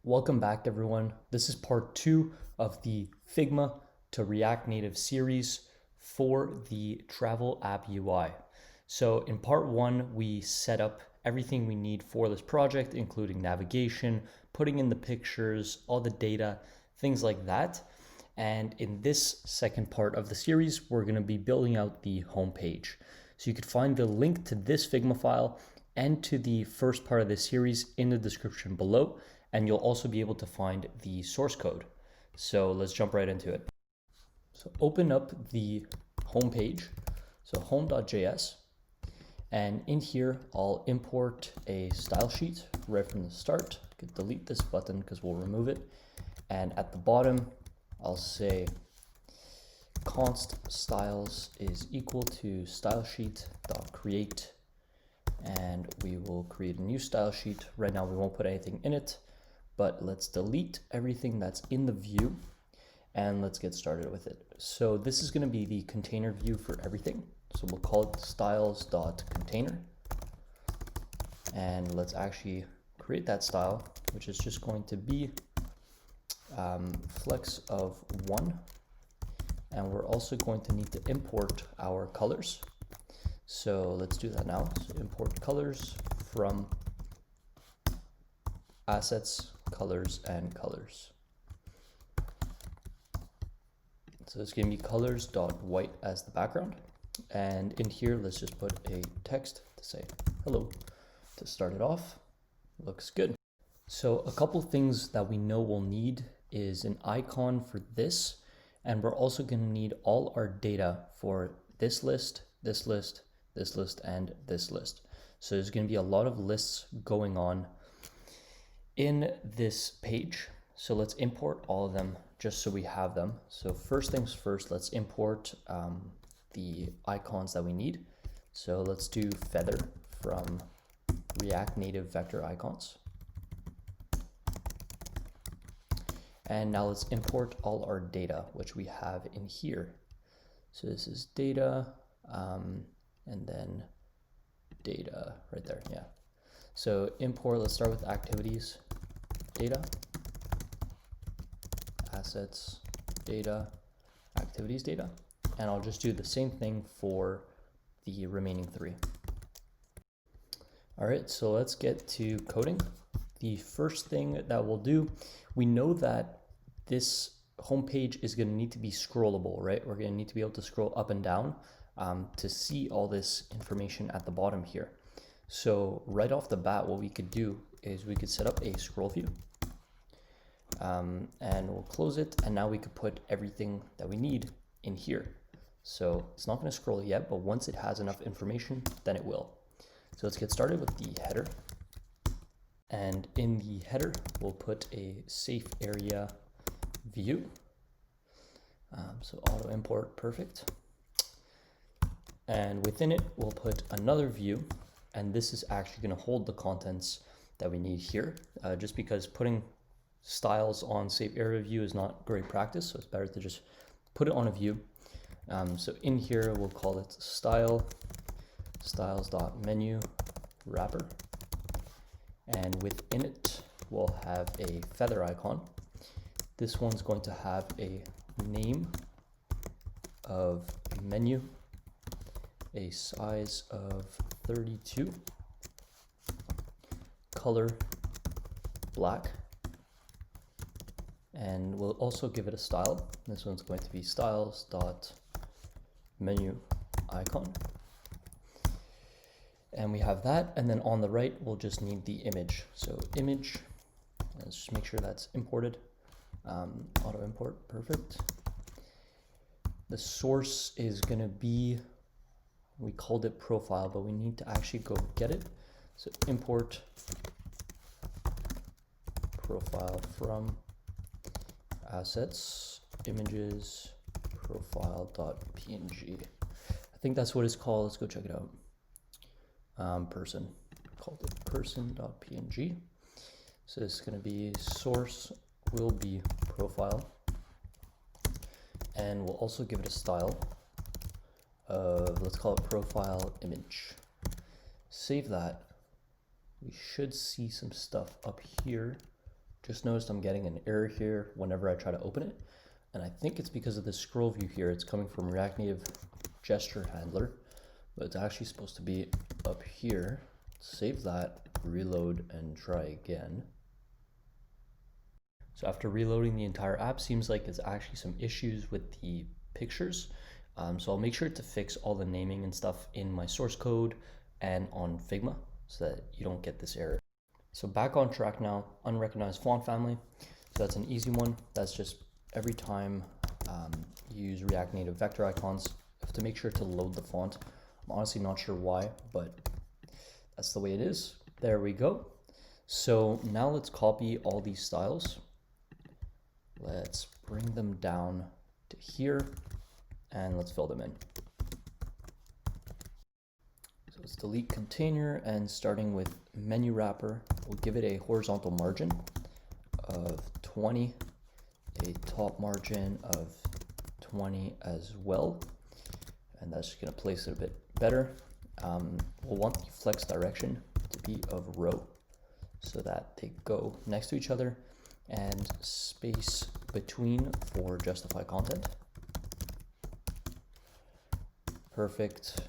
Welcome back, everyone. This is part 2 of the Figma to React Native series for the travel app UI. So in part 1, we set up everything we need for this project, including navigation, putting in the pictures, all the data, things like that. And in this second part of the series, we're going to be building out the homepage. So you could find the link to this Figma file and to the first part of this series in the description below. And you'll also be able to find the source code. So let's jump right into it. So open up the homepage, so home.js. And in here, I'll import a style sheet right from the start. I could delete this button because we'll remove it. And at the bottom, I'll say const styles is equal to stylesheet.create. And we will create a new style sheet. Right now, we won't put anything in it, but let's delete everything that's in the view and let's get started with it. So this is going to be the container view for everything. So we'll call it styles.container. And let's actually create that style, which is just going to be flex of 1. And we're also going to need to import our colors. So let's do that now. So import colors from assets, colors, and colors. So it's going to be colors.white as the background. And in here, let's just put a text to say hello to start it off. Looks good. So a couple things that we know we'll need is an icon for this. And we're also going to need all our data for this list, this list, this list, and this list. So there's going to be a lot of lists going on in this page. So let's import all of them just so we have them. So first things first, let's import the icons that we need. So let's do feather from React Native vector icons. And now let's import all our data, which we have in here. So this is data, and then data right there, yeah. So import, let's start with activities, data, assets, data, activities data. And I'll just do the same thing for the remaining 3. All right, so let's get to coding. The first thing that we'll do, we know that this homepage is going to need to be scrollable, right? We're going to need to be able to scroll up and down to see all this information at the bottom here. So right off the bat, what we could do is we could set up a scroll view and we'll close it. And now we could put everything that we need in here. So it's not going to scroll yet, but once it has enough information, then it will. So let's get started with the header. And in the header, we'll put a safe area view. So auto import, perfect. And within it, we'll put another view. And this is actually going to hold the contents that we need here, just because putting styles on safe area view is not great practice. So it's better to just put it on a view. So in here, we'll call it styles.menu wrapper. And within it, we'll have a feather icon. This one's going to have a name of menu, a size of 32, color black, and we'll also give it a style. This one's going to be styles.menu icon. And we have that, and then on the right, we'll just need the image. So image, let's just make sure that's imported. Auto import, perfect. The source is gonna be, we called it profile, but we need to actually go get it. So import profile from assets, images, profile.png. I think that's what it's called. Let's go check it out. Person, called it person.png. So this is going to be source will be profile, and we'll also give it a style of, let's call it profile image. Save that. We should see some stuff up here just noticed I'm getting an error here whenever I try to open it. And I think it's because of the scroll view here. It's coming from React Native gesture handler, but it's actually supposed to be up here. Save that, reload, and try again. So after reloading the entire app, seems like it's actually some issues with the pictures. So I'll make sure to fix all the naming and stuff in my source code and on Figma so that you don't get this error. So back on track now, unrecognized font family. So that's an easy one. That's just every time you use React Native vector icons, you have to make sure to load the font. I'm honestly not sure why, but that's the way it is. There we go. So now let's copy all these styles. Let's bring them down to here and let's fill them in. So let's delete container, and starting with menu wrapper, we'll give it a horizontal margin of 20, a top margin of 20 as well. And that's just gonna place it a bit better. We'll want the flex direction to be of row so that they go next to each other, and space between for justify content. Perfect.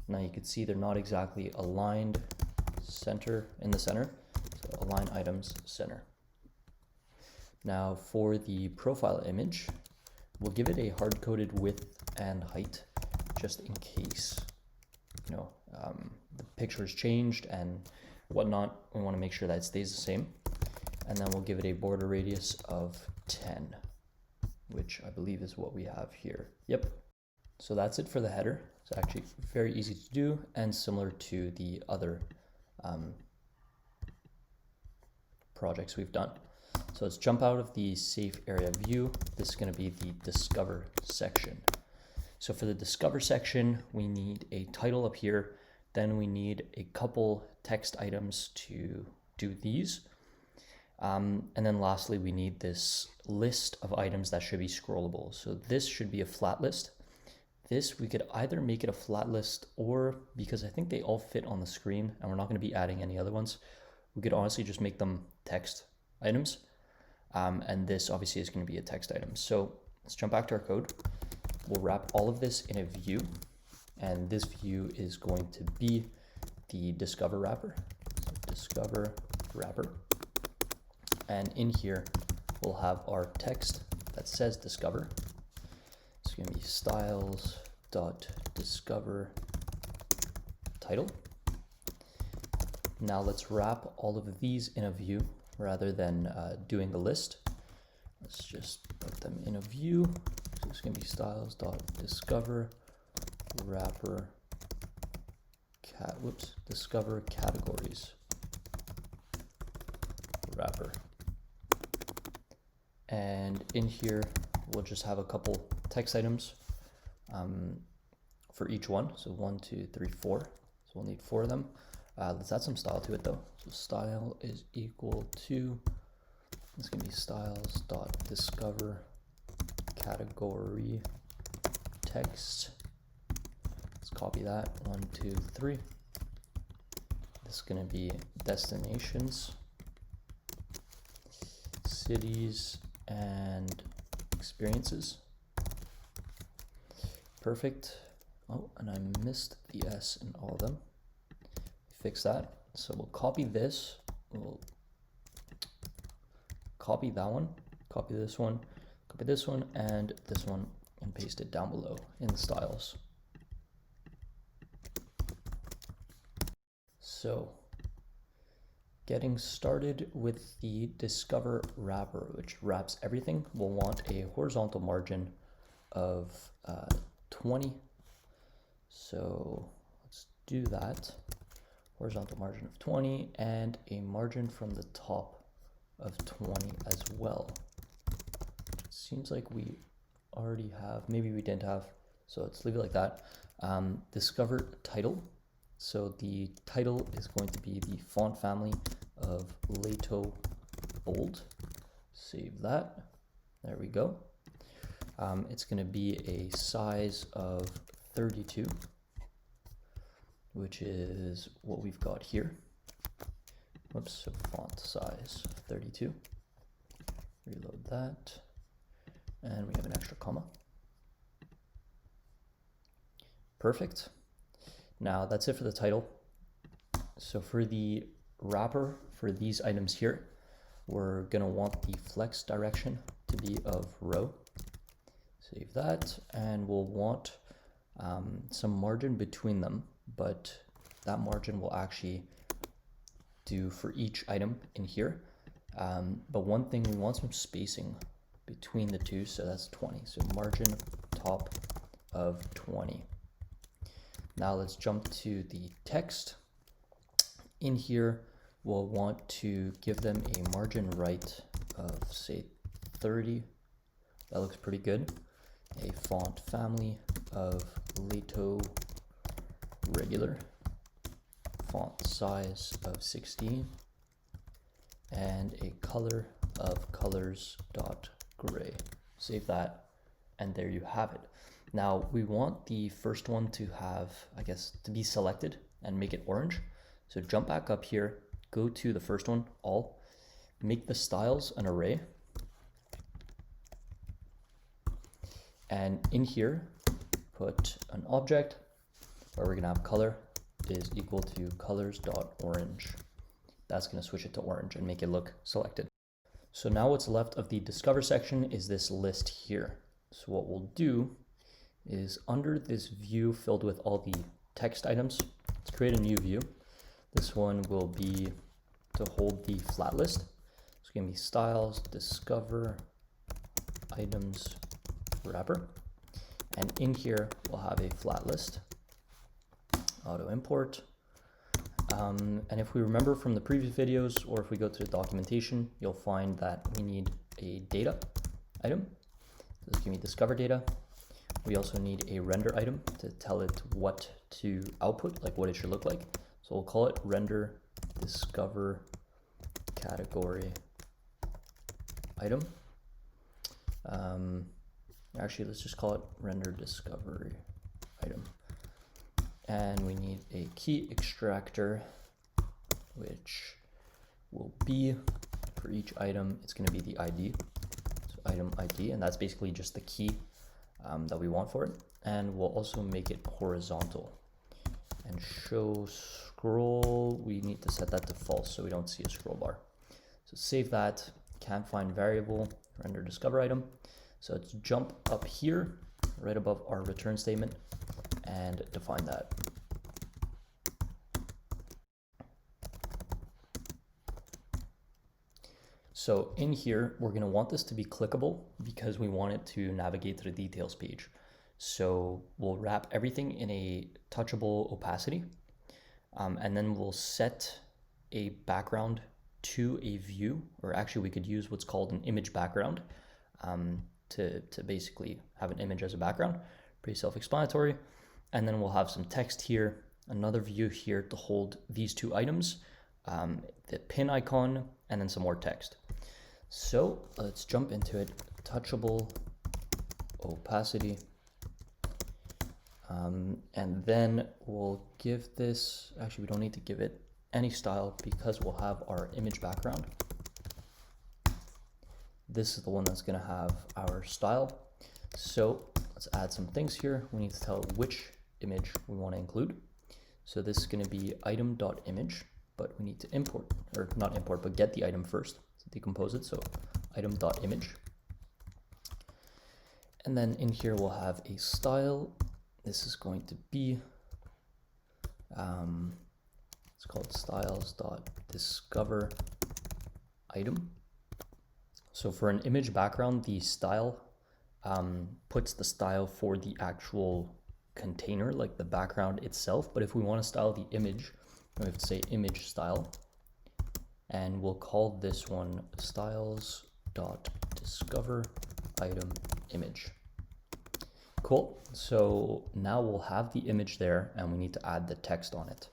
Now you can see they're not exactly aligned in the center. So align items center. Now for the profile image, we'll give it a hard-coded width and height just in case, the picture's changed and whatnot. We want to make sure that it stays the same. And then we'll give it a border radius of 10, which I believe is what we have here. Yep. So that's it for the header. It's actually very easy to do and similar to the other projects we've done. So let's jump out of the safe area view. This is going to be the discover section. So for the discover section, we need a title up here. Then we need a couple text items to do these. And then lastly, we need this list of items that should be scrollable. So this should be a flat list. This, we could either make it a flat list, or because I think they all fit on the screen and we're not going to be adding any other ones, we could honestly just make them text items. And this obviously is going to be a text item. So let's jump back to our code. We'll wrap all of this in a view, and this view is going to be the discover wrapper. So discover wrapper. And in here, we'll have our text that says discover. It's going to be styles.discover title. Now let's wrap all of these in a view rather than doing the list. Let's just put them in a view. So it's going to be styles.discover wrapper discover categories wrapper. And in here, we'll just have a couple text items for each one. So 1, 2, 3, 4. So we'll need 4 of them. Let's add some style to it though. So style is equal to, it's going to be styles.discover category text. Let's copy that. 1, 2, 3. This is going to be destinations, cities, and experiences. Perfect. Oh, and I missed the S in all of them. Fix that. So we'll copy this. We'll copy that one, copy this one, and this one, and paste it down below in the styles. So getting started with the discover wrapper, which wraps everything, we'll want a horizontal margin of 20. So let's do that. Horizontal margin of 20 and a margin from the top of 20 as well. It seems like we already have, maybe we didn't have, so let's leave it like that. Discover title. So the title is going to be the font family of Lato Bold. Save that. There we go. It's going to be a size of 32, which is what we've got here. Whoops, so font size 32. reload that, and we have an extra comma. Perfect. Now that's it for the title. So for the wrapper for these items here, we're gonna want the flex direction to be of row. Save that, and we'll want some margin between them, but that margin will actually do for each item in here. But one thing, we want some spacing between the two, so that's 20. So margin top of 20. Now let's jump to the text. In here, we'll want to give them a margin right of, say, 30. That looks pretty good. A font family of Leto regular. Font size of 16. And a color of colors.gray. Save that, and there you have it. Now we want the first one to have, I guess, to be selected and make it orange. So jump back up here, go to the first one, all, make the styles an array. And in here, put an object where we're gonna have color is equal to colors.orange. That's gonna switch it to orange and make it look selected. So now what's left of the discover section is this list here. So what we'll do is under this view filled with all the text items, let's create a new view. This one will be to hold the flat list. It's gonna be styles, discover, items, wrapper. And in here, we'll have a flat list, auto import. And if we remember from the previous videos, or if we go to the documentation, you'll find that we need a data item. This is gonna be discover data. We also need a render item to tell it what to output, like what it should look like. So we'll call it render discover category item. Actually, let's just call it render discovery item. And we need a key extractor, which will be for each item, it's going to be the ID. So item ID, and that's basically just the key that we want for it. And we'll also make it horizontal. And show scroll, we need to set that to false so we don't see a scroll bar. So save that, can't find variable, render discover item. So let's jump up here, right above our return statement, and define that. So in here, we're gonna want this to be clickable because we want it to navigate to the details page. So we'll wrap everything in a touchable opacity, and then we'll set a background to a view, or actually we could use what's called an image background to basically have an image as a background, pretty self-explanatory. And then we'll have some text here, another view here to hold these two items, the pin icon, and then some more text. So let's jump into it, touchable opacity. And then we'll give this, actually we don't need to give it any style because we'll have our image background. This is the one that's gonna have our style. So let's add some things here. We need to tell which image we want to include. So this is gonna be item.image, but we need to import, or not import, but get the item first to decompose it. So item.image. And then in here we'll have a style. This is going to be, it's called styles.discover item. So for an image background, the style puts the style for the actual container, like the background itself. But if we want to style the image, we have to say image style. And we'll call this one styles.discover item image. Cool. So now we'll have the image there and we need to add the text on it.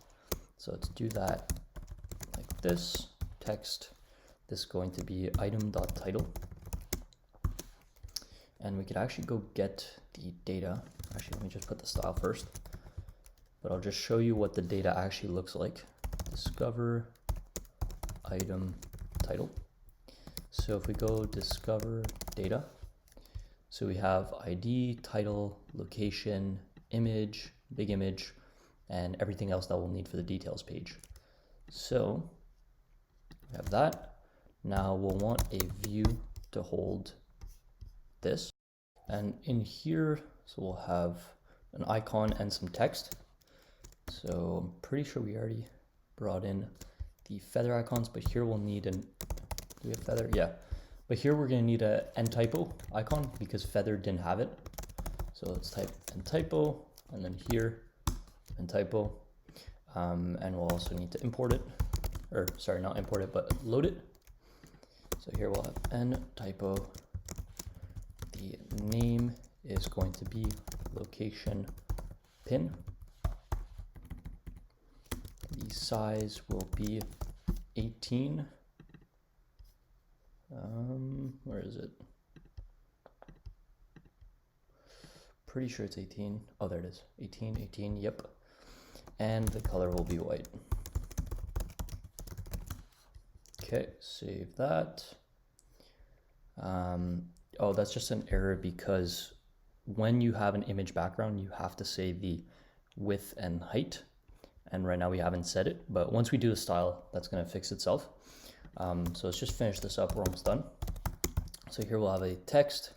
So let's do that like this, text. This is going to be item.title. And we could actually go get the data. Actually, let me just put the style first, but I'll just show you what the data actually looks like. Discover item title. So if we go discover data, so we have ID, title, location, image, big image, and everything else that we'll need for the details page. So we have that. Now we'll want a view to hold this. And in here, so we'll have an icon and some text. So I'm pretty sure we already brought in the feather icons, but here we'll need do we have feather? Yeah. But here we're gonna need a end typo icon because feather didn't have it. So let's type end typo, and then here, end typo. And we'll also need to import it, or sorry, not import it, but load it. So here we'll have end typo. The name is going to be location pin. The size will be 18. Where is it? Pretty sure it's 18. Oh, there it is. 18, yep. And the color will be white. Okay, save that. Oh, that's just an error because when you have an image background, you have to say the width and height. And right now we haven't set it, but once we do the style, that's gonna fix itself. So let's just finish this up, we're almost done. So here we'll have a text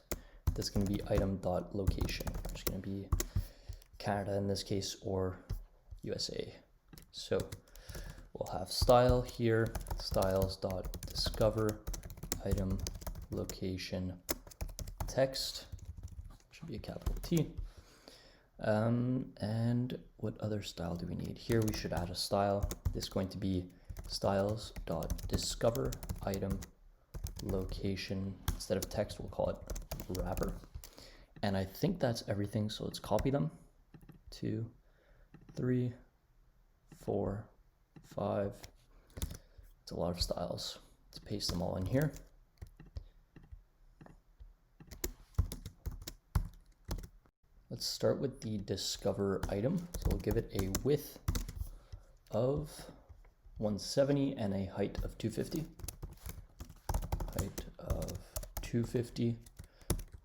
that's gonna be item.location. It's gonna be Canada in this case, or USA. So we'll have style here, styles.discover item location text, should be a capital T. And what other style do we need? Here we should add a style. This is going to be styles.discover item location. Instead of text, we'll call it wrapper. And I think that's everything. So let's copy them. 2, 3, 4, 5. It's a lot of styles. Let's paste them all in here. Let's start with the discover item. So we'll give it a width of 170 and a height of 250. Height of 250.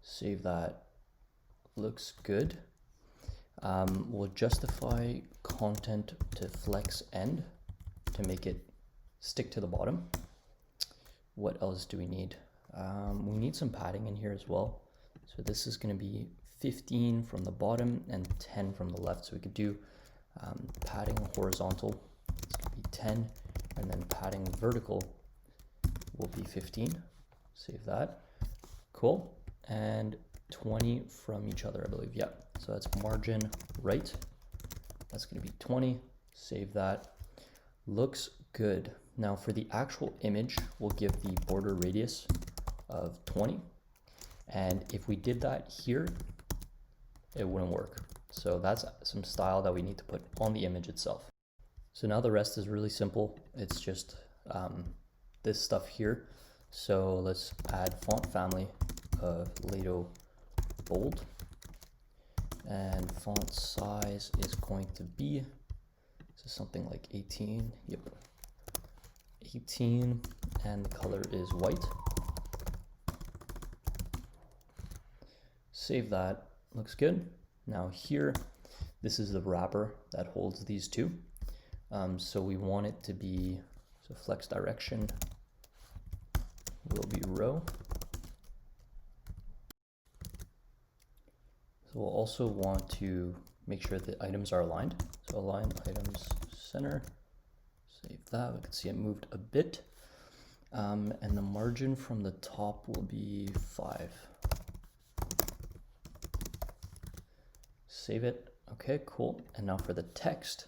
Save that. Looks good. We'll justify content to flex end to make it stick to the bottom. What else do we need? We need some padding in here as well. So this is going to be 15 from the bottom and 10 from the left. So we could do padding horizontal, it's going to be 10, and then padding vertical will be 15. Save that. Cool. And 20 from each other, I believe. Yeah. So that's margin right. That's going to be 20. Save that. Looks good. Now for the actual image, we'll give the border radius of 20. And if we did that here, it wouldn't work. So that's some style that we need to put on the image itself. So now the rest is really simple. It's just this stuff here. So let's add font family of Lato bold, and font size is going to be something like 18. Yep, 18, and the color is white. Save that. Looks good. Now here, this is the wrapper that holds these two. So we want it to be, so flex direction will be row. So we'll also want to make sure the items are aligned. So align items center, save that. We can see it moved a bit. And the margin from the top will be 5. Save it. Okay, cool. And now for the text,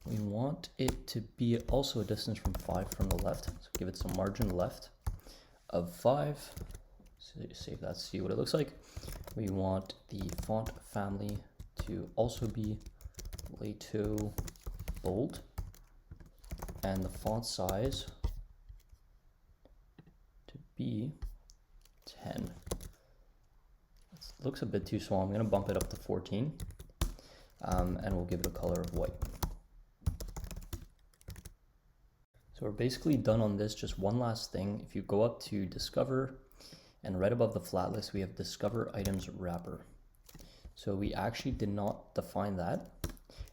we want it to be also a distance from 5 from the left. So give it some margin left of 5. So save that, see what it looks like. We want the font family to also be Lato bold, and the font size to be 10. Looks a bit too small. I'm going to bump it up to 14, and we'll give it a color of white. So we're basically done on this. Just one last thing. If you go up to Discover, and right above the flat list, we have Discover Items Wrapper. So we actually did not define that,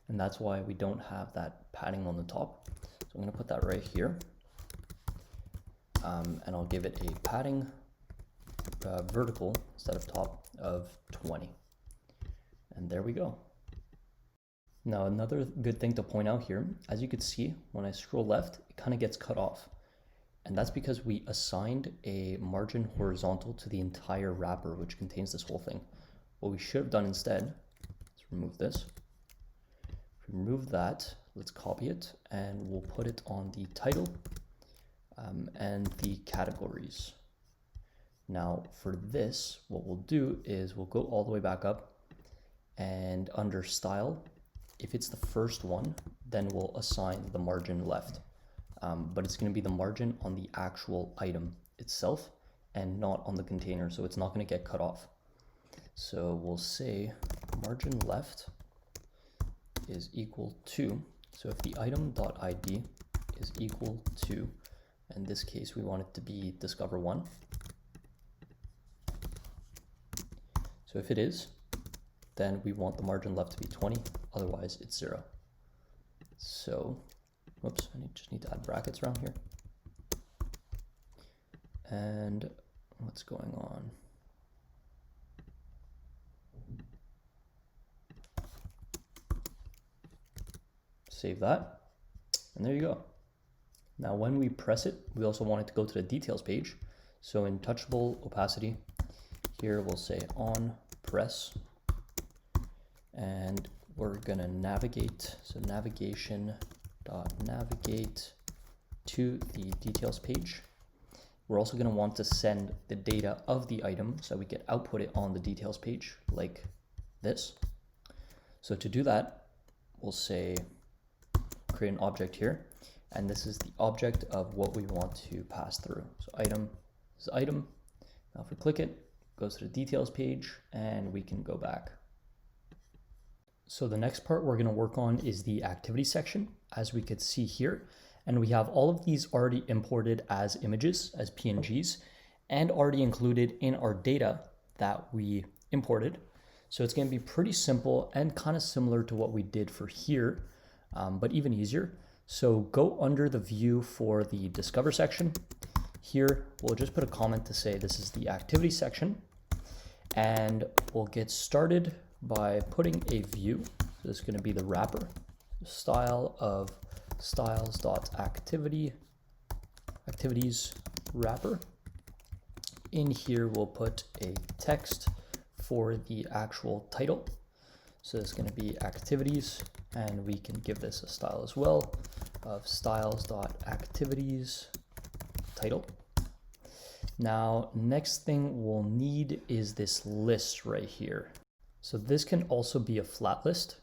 and that's why we don't have that padding on the top. So I'm going to put that right here, and I'll give it a padding vertical instead of top of 20. And there we go. Now another good thing to point out here, as you can see, when I scroll left, it kind of gets cut off. And that's because we assigned a margin horizontal to the entire wrapper, which contains this whole thing. What we should have done instead, let's remove this. Remove that, let's copy it, and we'll put it on the title and the categories. Now for this, what we'll do is we'll go all the way back up, and under style, if it's the first one, then we'll assign the margin left. But it's going to be the margin on the actual item itself and not on the container, so it's not going to get cut off. So we'll say margin left is equal to, so if the item.id is equal to, in this case we want it to be discover 1. So if it is, then we want the margin left to be 20, otherwise it's 0. So, whoops, I just need to add brackets around here. And what's going on? Save that, and there you go. Now when we press it, we also want it to go to the details page. So in touchable opacity, here we'll say on press, and we're gonna navigate, so navigate to the details page. We're also gonna want to send the data of the item so we can output it on the details page like this. So to do that, we'll say create an object here, and this is the object of what we want to pass through. So item is item. Now if we click it, it goes to the details page, and we can go back. So the next part we're going to work on is the activity section, as we could see here. And we have all of these already imported as images, as PNGs, and already included in our data that we imported. So it's going to be pretty simple and kind of similar to what we did for here, but even easier. So go under the view for the Discover section. Here, we'll just put a comment to say this is the activity section, and we'll get started by putting a view. So this is going to be the wrapper, style of activities wrapper. In here, we'll put a text for the actual title. So it's going to be activities, and we can give this a style as well of styles.activities title. Now, next thing we'll need is this list right here. So this can also be a flat list.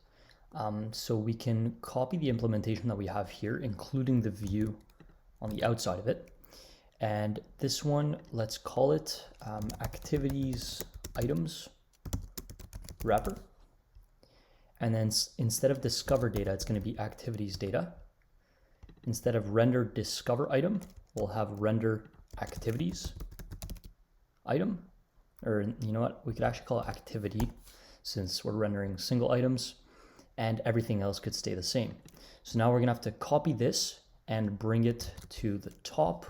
So we can copy the implementation that we have here, including the view on the outside of it. And this one, let's call it activities items wrapper. And then instead of discover data, it's going to be activities data. Instead of render discover item, we'll have render activities item. Or you know what, we could actually call it activity, since we're rendering single items, and everything else could stay the same. So now we're going to have to copy this and bring it to the top.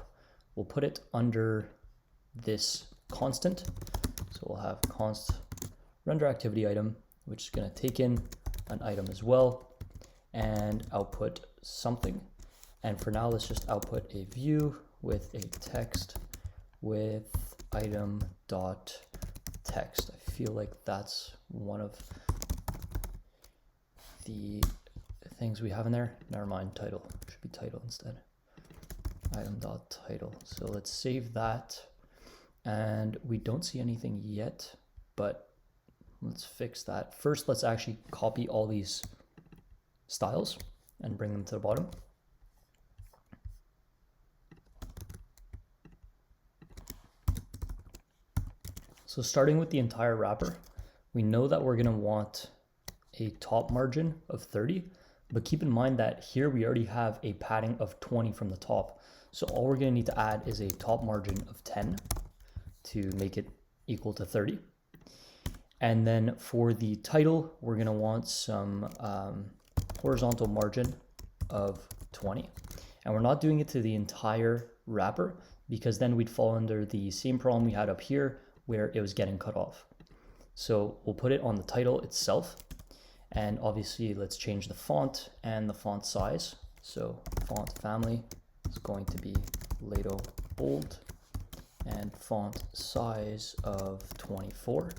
We'll put it under this constant. So we'll have const render activity item, which is going to take in an item as well and output something. And for now, let's just output a view with a text with item.text. I feel like that's one of the things we have in there. Never mind, title. Should be title instead. Item.title. So let's save that. And we don't see anything yet, but let's fix that. First, let's actually copy all these styles and bring them to the bottom. So starting with the entire wrapper, we know that we're going to want a top margin of 30, But keep in mind that here we already have a padding of 20 from the top. So all we're gonna need to add is a top margin of 10 to make it equal to 30. And then for the title, we're gonna want some horizontal margin of 20. And we're not doing it to the entire wrapper because then we'd fall under the same problem we had up here where it was getting cut off. So we'll put it on the title itself. And obviously let's change the font and the font size. So font family is going to be Lato bold and font size of 24.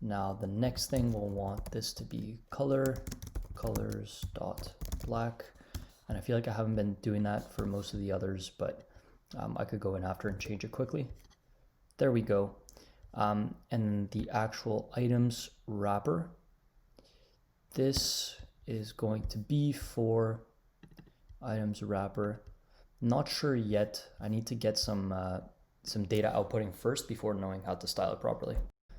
Now the next thing we'll want this to be colors.black. And I feel like I haven't been doing that for most of the others, but I could go in after and change it quickly. There we go. And the actual items wrapper, this is going to be for items wrapper. Not sure yet. I need to get some data outputting first before knowing how to style it properly.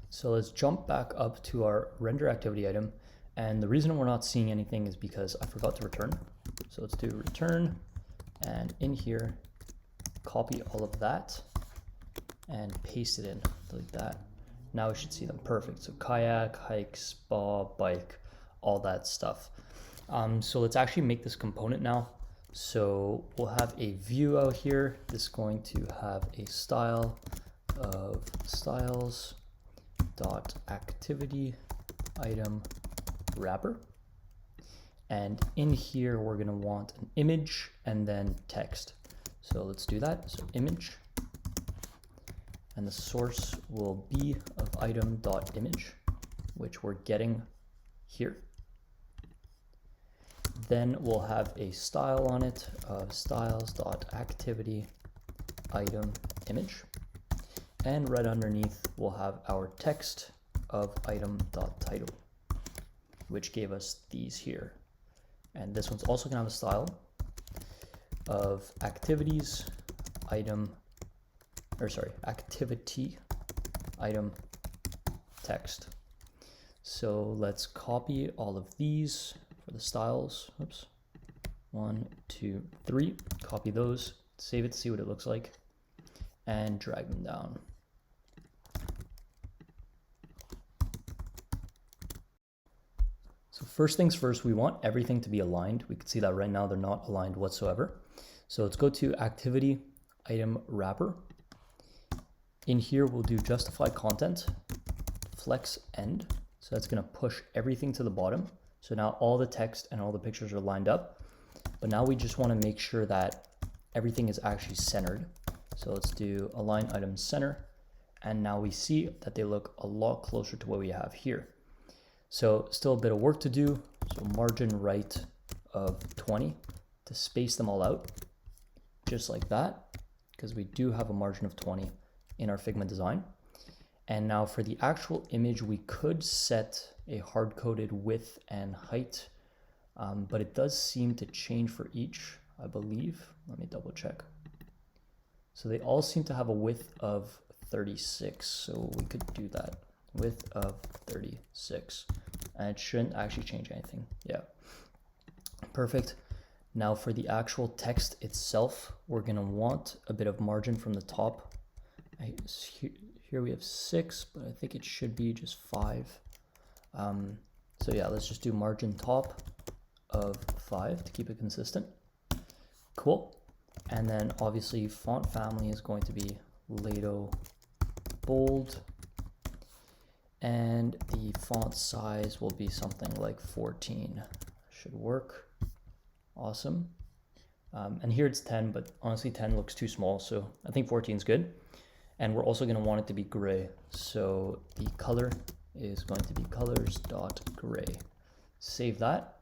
So let's jump back up to our render activity item. And the reason we're not seeing anything is because I forgot to return. So let's do return, and in here, copy all of that and paste it in, like that. Now we should see them perfect. So kayak, hike, spa, bike, all that stuff. So let's actually make this component now. So we'll have a view out here. This is going to have a style of styles.activity item wrapper. And in here, we're gonna want an image and then text. So let's do that. So image, and the source will be of item.image, which we're getting here. Then we'll have a style on it of styles.activity item image. And right underneath, we'll have our text of item.title, which gave us these here. And this one's also gonna have a style of activities item, activity item text. So let's copy all of these for the styles. Oops. 1, 2, 3. Copy those, save it to see what it looks like, and drag them down. So first things first, we want everything to be aligned. We can see that right now they're not aligned whatsoever. So let's go to activity item wrapper. In here, we'll do justify content, flex end. So that's gonna push everything to the bottom. So now all the text and all the pictures are lined up, but now we just wanna make sure that everything is actually centered. So let's do align items center. And now we see that they look a lot closer to what we have here. So still a bit of work to do. So margin right of 20 to space them all out, just like that, because we do have a margin of 20 in our Figma design. And now for the actual image, we could set a hard-coded width and height, but it does seem to change for each, I believe. Let me double check. So they all seem to have a width of 36, so we could do that. Width of 36, and it shouldn't actually change anything. Yeah, perfect. Now for the actual text itself, we're gonna want a bit of margin from the top. Here we have 6, but I think it should be just 5. So yeah, let's just do margin top of 5 to keep it consistent. Cool. And then obviously font family is going to be Lato bold. And the font size will be something like 14. Should work. Awesome. And here it's 10, but honestly 10 looks too small, so I think 14 is good. And we're also going to want it to be gray. So the color is going to be colors.gray. Save that.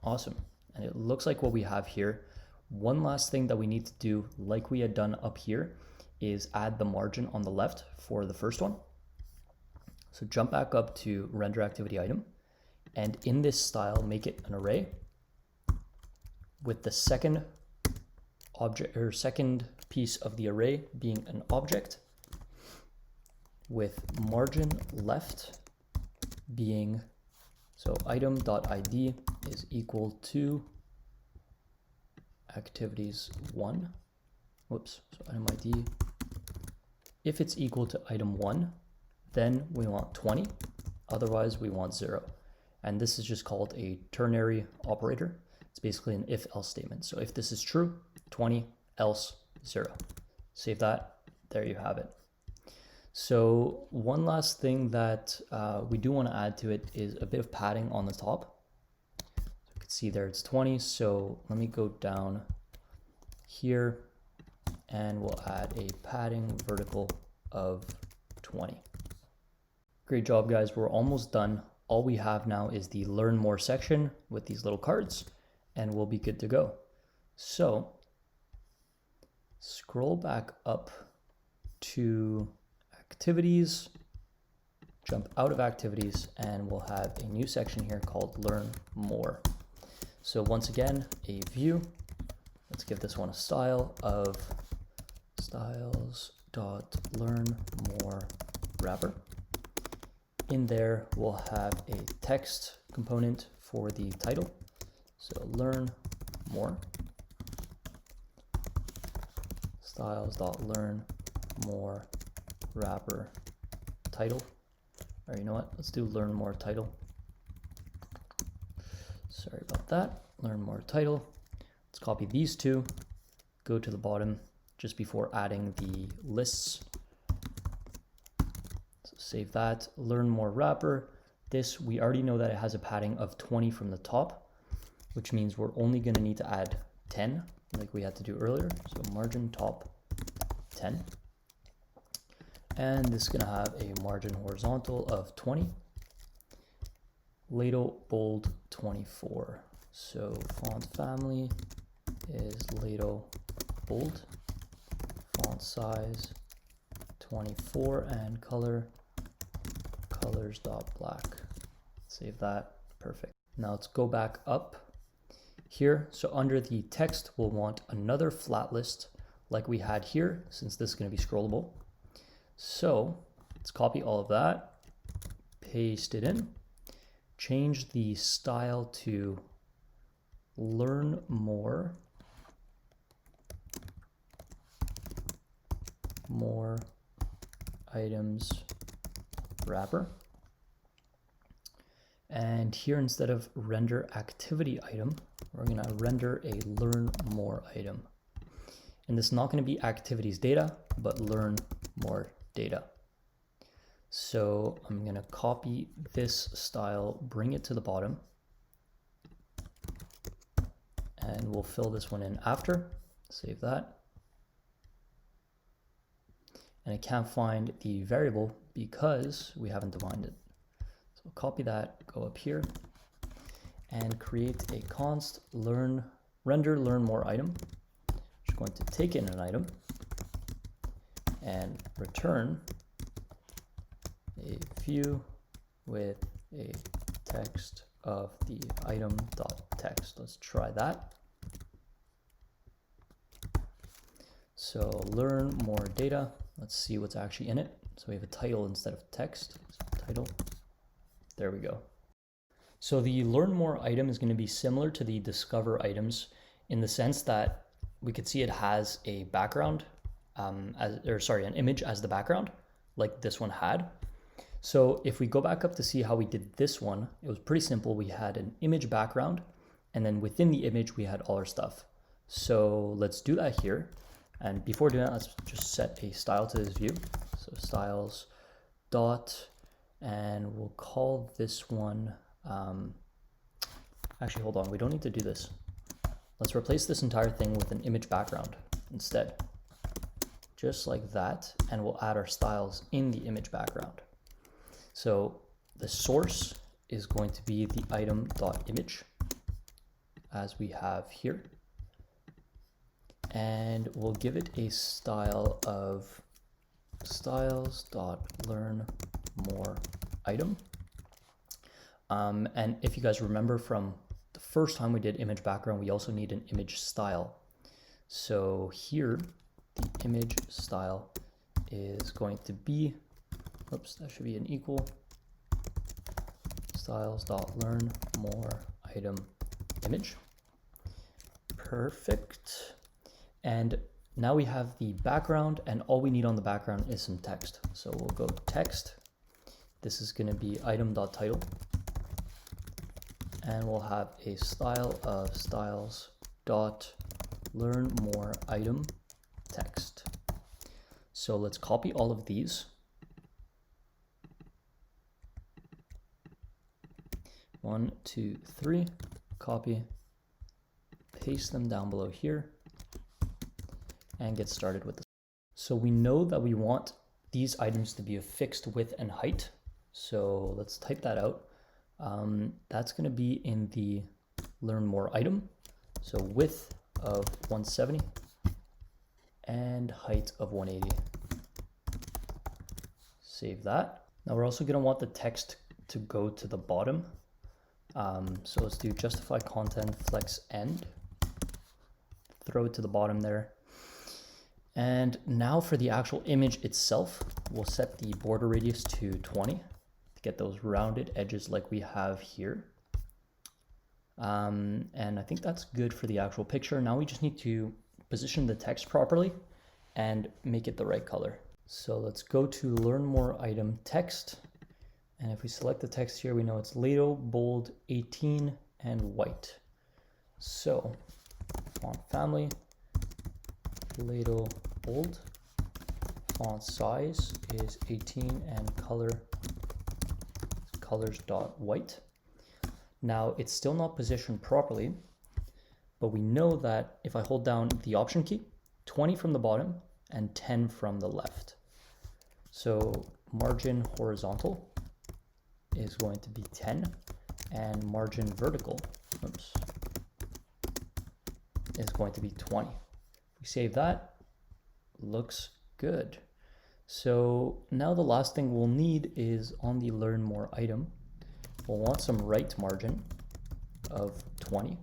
Awesome. And it looks like what we have here. One last thing that we need to do, like we had done up here, is add the margin on the left for the first one. So jump back up to render activity item, and in this style, make it an array with the second object or second piece of the array being an object, with margin left being So item.id is equal to activities1. Whoops, so item ID. If it's equal to item1, then we want 20, otherwise we want 0. And this is just called a ternary operator. It's basically an if-else statement. So if this is true, 20, else 0. Save that, there you have it. So one last thing that we do want to add to it is a bit of padding on the top. So you can see there it's 20, so let me go down here and we'll add a padding vertical of 20. Great job, guys. We're almost done. All we have now is the Learn More section with these little cards, and we'll be good to go. So scroll back up to Activities, jump out of Activities, and we'll have a new section here called Learn More. So once again, a view. Let's give this one a style of styles.learnMoreWrapper. In there, we'll have a text component for the title. So learn more. Styles.learnMoreWrapper title. Or you know what? Let's do learn more title. Sorry about that. Learn more title. Let's copy these two, go to the bottom just before adding the lists. So save that. Learn more wrapper. This, we already know that it has a padding of 20 from the top, which means we're only going to need to add 10 like we had to do earlier. So margin top 10. And this is going to have a margin horizontal of 20. Lato bold 24. So font family is Lato bold. Font size 24 and color colors.black. Save that. Perfect. Now let's go back up here. So under the text, we'll want another flat list like we had here, since this is going to be scrollable. So let's copy all of that, paste it in, change the style to learn more items wrapper. And here, instead of render activity item, we're going to render a learn more item. And this is not going to be activities data, but learn more data. So I'm going to copy this style, bring it to the bottom, and we'll fill this one in after. Save that. And I can't find the variable because we haven't defined it. So copy that, go up here, and create a const render learn more item. Just going to take in an item and return a view with a text of the item.text. Let's try that. So learn more data. Let's see what's actually in it. So we have a title instead of text. So title. There we go. So the learn more item is going to be similar to the discover items in the sense that we could see it has a background, an image as the background, like this one had. So if we go back up to see how we did this one, it was pretty simple. We had an image background, and then within the image, we had all our stuff. So let's do that here. And before doing that, let's just set a style to this view. So styles dot, and we'll call this one, actually, hold on, we don't need to do this. Let's replace this entire thing with an image background instead. Just like that, and we'll add our styles in the image background. So the source is going to be the item.image, as we have here. And we'll give it a style of styles.learnMoreItem. And if you guys remember from the first time we did image background, we also need an image style. So here, the image style is going to be, oops, that should be an equal styles.learnMoreItem image. Perfect. And now we have the background, and all we need on the background is some text. So we'll go text. This is going to be item.title. And we'll have a style of styles.learnMoreItem text. So let's copy all of these. 1, 2, 3, copy, paste them down below here, and get started with this. So we know that we want these items to be a fixed width and height. So let's type that out. That's going to be in the learn more item. So width of 170 and height of 180. Save that. Now we're also going to want the text to go to the bottom. So let's do justify content flex end. Throw it to the bottom there. And now for the actual image itself, we'll set the border radius to 20 to get those rounded edges like we have here. And I think that's good for the actual picture. Now we just need to position the text properly and make it the right color. So let's go to learn more item text. And if we select the text here, we know it's Lato, bold, 18, and white. So font family, Lato, bold. Font size is 18 and colors.white. Now it's still not positioned properly, but we know that if I hold down the option key, 20 from the bottom and 10 from the left. So margin horizontal is going to be 10 and margin vertical, is going to be 20. We save that, looks good. So now the last thing we'll need is on the learn more item, we'll want some right margin of 20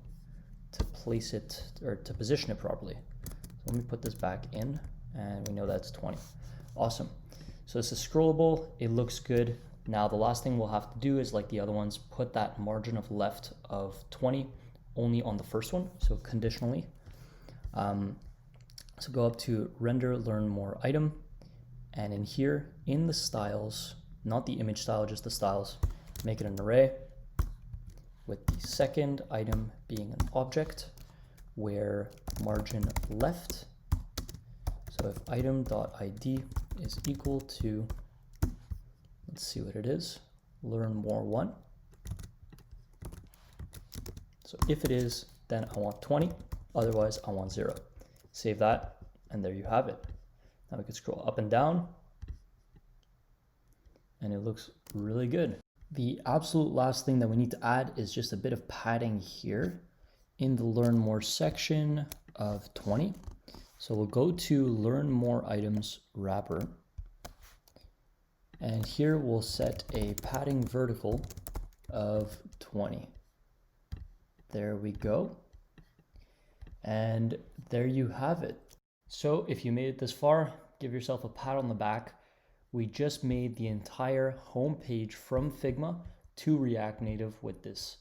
to place it or to position it properly. So let me put this back in and we know that's 20. Awesome. So this is scrollable, it looks good. Now the last thing we'll have to do is, like the other ones, put that margin of left of 20 only on the first one, so conditionally. So go up to render learn more item, and in here, in the styles, not the image style, just the styles, make it an array with the second item being an object where margin left. So if item.id is equal to, let's see what it is, learn more 1. So if it is, then I want 20, otherwise I want 0. Save that, and there you have it. Now we can scroll up and down, and it looks really good. The absolute last thing that we need to add is just a bit of padding here in the learn more section of 20. So we'll go to learn more items wrapper. And here we'll set a padding vertical of 20. There we go. And there you have it. So if you made it this far, give yourself a pat on the back. We just made the entire home page from Figma to React Native with this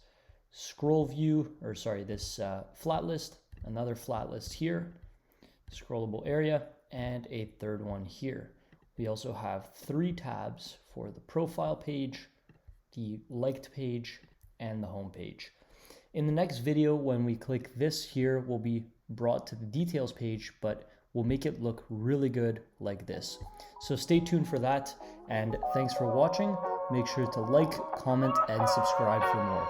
ScrollView, or sorry, this FlatList, another FlatList here, scrollable area, and a third one here. We also have 3 tabs for the profile page, the liked page, and the home page. In the next video, when we click this here, we'll be brought to the details page, but we'll make it look really good like this. So stay tuned for that, and thanks for watching. Make sure to like, comment, and subscribe for more.